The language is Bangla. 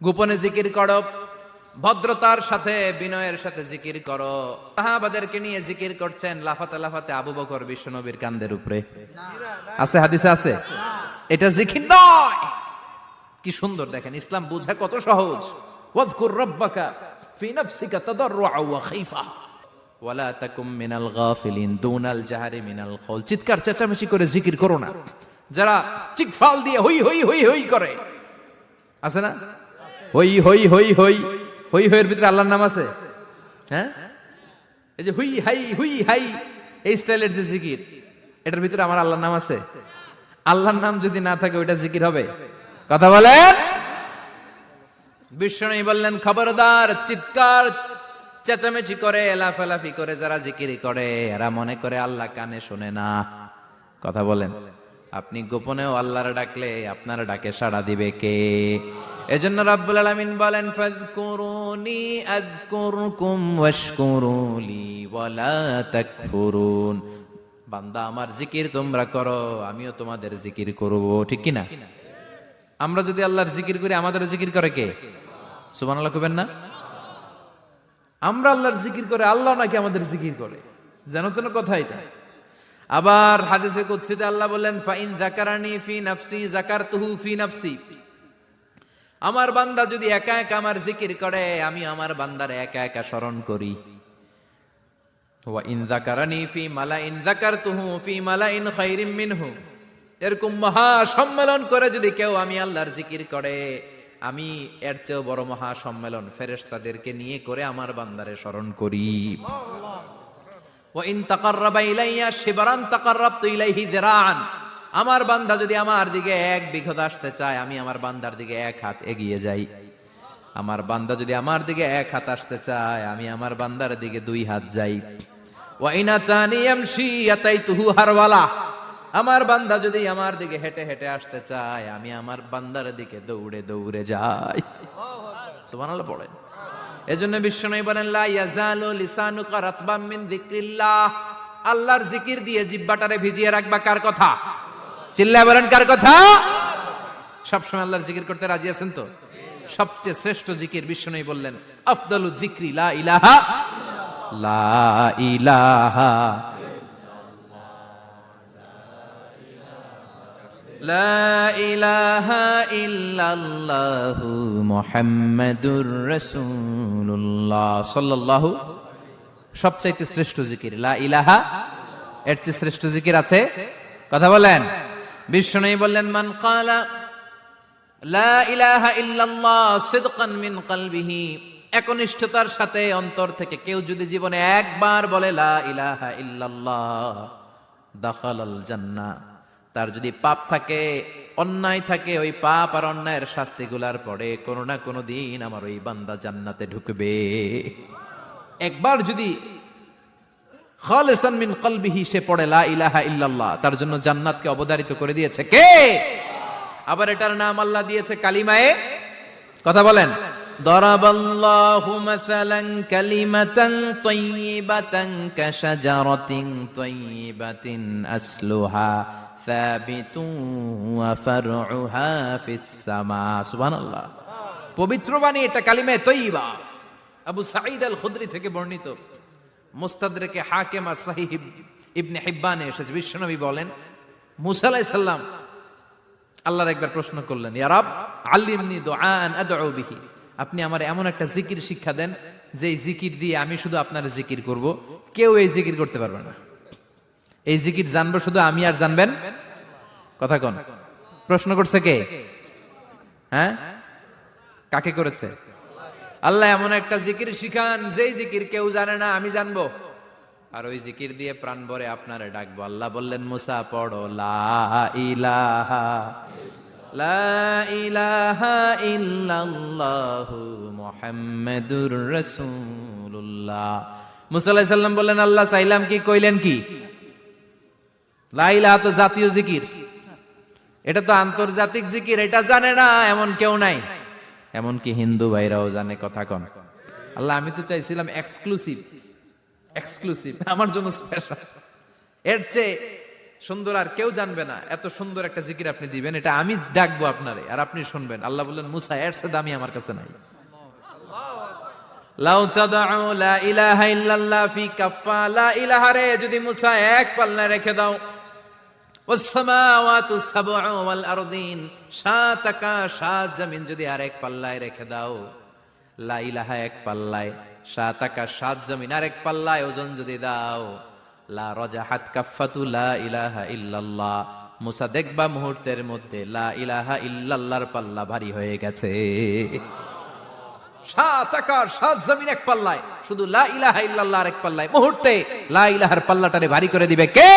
গোপনে জিকির করো, ভদ্রতার সাথে বিনয়ের সাথে জিকির করো। সাহাবাদেরকে নিয়ে জিকির করছেন, লাফাতে লাফাতে আবু বকর বিশ্বনবীর কাঁধের উপরে। আছে হাদিসে আছে, এটা জিকির নয়। কি সুন্দর দেখেন, ইসলাম বোঝা কত সহজ। ওয়াজকুর রাব্বাকা ফি নাফসিকা তাদাররুআ ওয়া খাইফা ওয়ালা তাকুম মিনাল গাফিলিন দুনাল জাহরি মিনাল কওল। চিৎকার চেঁচামেচি করে জিকির করো না। যারা চিকফাল দিয়ে হই হই হই হই করে, আছে না? হই হই হই হই হই হইয়ের ভিতরে আল্লাহর নাম আছে। হ্যাঁ, এই যে হুই হাই এই স্টাইলের যে জিকির, এটার ভিতরে আমার আল্লাহর নাম আছে? আল্লাহর নাম যদি না থাকে ওইটা জিকির হবে? কথা বলেন। বিষ্ণু বললেন, খবরদার, চিৎকার চেঁচামেচি করে লাফালাফি করে যারা জিকির করে এরা মনে করে আল্লাহ কানে শোনে না। কথা বলেন। আপনি গোপনেও আল্লাহর ডাকলে আপনার ডাকে সাড়া দিবে কে? এজন্য রাব্বুল আলামিন বলেন, ফাযকুরুনি আযকুরকুম ওয়াশকুরুলি ওয়ালা তাকফুরুন। বান্দা, আমার জিকির তোমরা করো, আমিও তোমাদের জিকির করব। ঠিক কি না? আমরা যদি আল্লাহর জিকির করি, আমাদের জিকির করে কে? সুবহানাল্লাহ কইবেন না? আমরা আল্লাহর জিকির করে, আল্লাহ নাকি আমাদের জিকির করে? জানো তো না কথা এটা। আবার হাদিসে কুদসিতে আল্লাহ বললেন, ফাইন যাকারানি ফি নাফসি যাকারতুহু ফি নাফসি। আমার বান্দা যদি একা একা আমার জিকির করে, আমি আমার বান্দার একা একা স্মরণ করি। ওয়া ইন যাকারানি ফি মালাইন যাকারতুহু ফি মালাইন খায়রিম মিনহু। এরকম মহা সম্মেলন করে যদি কেউ আমি আল্লাহর জিকির করে, আমি এর চেয়েও বড় মহা সম্মেলন ফেরেশতাদেরকে নিয়ে করে আমার বান্দারে স্মরণ করি। ওয়া ইন তাকাররাবা ইলাইয়া শিবরান তাকাররাবতু ইলাইহি যিরাআন। আমার বান্দা যদি আমার দিকে এক বিঘত আসতে চায়, আমি আমার বান্দার দিকে এক হাত এগিয়ে যাই। আমার বান্দা যদি আমার দিকে এক হাত আসতে চায়, আমি আমার বান্দার দিকে দুই হাত যাই। ওয়া ইন আতানি ইয়ামশি আতাইতুহু হারওয়ালা। আমার বান্দা যদি আমার দিকে হেঁটে হেঁটে আসতে চায়, আমি আমার বান্দার দিকে দৌড়ে দৌড়ে যাই। সুবহানাল্লাহ পড়েন। এজন্য বিশ্বনবী বলেন, লা ইয়াজালু লিসানুকা রাতবাম মিন যিকরিল্লাহ। আল্লাহর জিকির দিয়ে জিহ্বাটারে ভিজিয়ে রাখবা। কার কথা? চিল্লায় বলেন, কার কথা? সবসময় আল্লাহর জিকির করতে রাজি আছেন তো? সবচেয়ে শ্রেষ্ঠ জিকির বিশ্বনবী বললেন, আফদালু যিকরি লা ইলাহা লা ইলাহা লা ইলাহা ইল্লাল্লাহু মুহাম্মাদুর রাসূলুল্লাহ সাল্লাল্লাহু। সবচাইতে শ্রেষ্ঠ জিকির লা ইলাহা। এর চেয়ে শ্রেষ্ঠ জিকির আছে? কথা বলেন। বিশ্বনবী বললেন, মান ক্বালা লা ইলাহা ইল্লাল্লাহ সিদকান মিন কলবিহি। একনিষ্ঠতার সাথে অন্তর থেকে কেউ যদি জীবনে একবার বলে লা ইলাহা ইল্লাল্লাহ, দাখালাল জান্নাহ। তার যদি পাপ থাকে, অন্যায় থাকে, ওই পাপ আর অন্যায়ের শাস্তিগুলার পরে কোনো না কোনো দিন আমার ওই বান্দা জান্নাতে ঢুকবে। একবার যদি খালিসান মিন কলবিহি সে পড়ে লা ইলাহা ইল্লাল্লাহ, তার জন্য জান্নাতকে অবধারিত করে দিয়েছে কে? আবার এটার নাম আল্লাহ দিয়েছে কালিমায়ে। কথা বলেন। দরাবাল্লাহু মাসালান কালিমাতান তাইয়িবাতান কাশাজারাতিন তাইয়িবাতিন আসলুহা সাবিতুন ওয়া ফারউহা ফিস সামা। সুবহানাল্লাহ। পবিত্র বাণী এটা কালিমায়ে তাইয়িবা। আবু সাঈদ আল খুদরি থেকে বর্ণিত, মুস্তাদরাকে হাকিম আর সহিহ ইবনে হিব্বানে এসেছে। বিশ্বনবী বলেন, মুসা আলাইহিস সালাম আল্লাহর একবার প্রশ্ন করলেন, ইয়া রাব আল্লিমনি দুআআন আদউ বিহি। আপনি আমার এমন একটা জিকির শিক্ষা দেন যে জিকির দিয়ে আমি শুধু আপনার জিকির করব, কেউ এই জিকির করতে পারবে না। এই জিকির জানবো শুধু আমি, আর জানবেন। কথা কোন? প্রশ্ন করছে কে? হ্যাঁ, কাকে করেছে? আল্লাহ এমন একটা জিকির শিখান যেই জিকির কেউ জানে না, আমি জানবো, আর ওই জিকির দিয়ে প্রাণ ভরে আপনারে ডাকবো। আল্লাহ বললেন, মুসা পড়ো লা ইলাহা লা ইলাহা ইল্লাল্লাহু মুহাম্মাদুর রাসূলুল্লাহ। মুসা আলাইহিস সালাম বললেন, আল্লাহ চাইলাম কি, কইলেন কি? লা ইলাহা তো জাতীয় জিকির, এটা তো আন্তর্জাতিক জিকির, এটা জানে না এমন কেউ নাই। এমনকি হিন্দু ভাইরাও জানে। কথা কন। আল্লাহ, আমি তো চাইছিলাম এক্সক্লুসিভ, আমার জন্য স্পেশাল। এর চেয়ে সুন্দর আর কেউ জানবে না, এত সুন্দর একটা জিকির আপনি দিবেন, এটা আমি ডাকবো আপনারে আর আপনি শুনবেন। আল্লাহ বললেন, মুসা এর চেয়ে দামি আমার কাছে নাই। লাউ তাদউ লা ইলাহা ইল্লাল্লাহ ফি কাফা, লা ইলাহা রে যদি মুসা এক পাল্লায় রেখে দাও, ওয়াস সামাওয়াতু সাবউ ওয়াল আরদিন, সাত আকাশ সাত জমিন যদি আরেক পাল্লায় রেখে দাও, লা ইলাহা এক পাল্লায়, সাত আকাশ সাত জমিন আরেক পাল্লায় ওজন যদি দাও, লা রাজাহাত কাফাতু লা ইলাহা ইল্লাল্লাহ, মুসা দেখবা মুহূর্তের মধ্যে লা ইলাহা ইল্লাল্লাহর পাল্লা ভারী হয়ে গেছে। সাত আকাশ সাত জমিন এক পাল্লায়, শুধু লা ইলাহা ইল্লাল্লাহ এক পাল্লায়, মুহূর্তে লা ইলাহার পাল্লাটারে ভারী করে দিবে কে?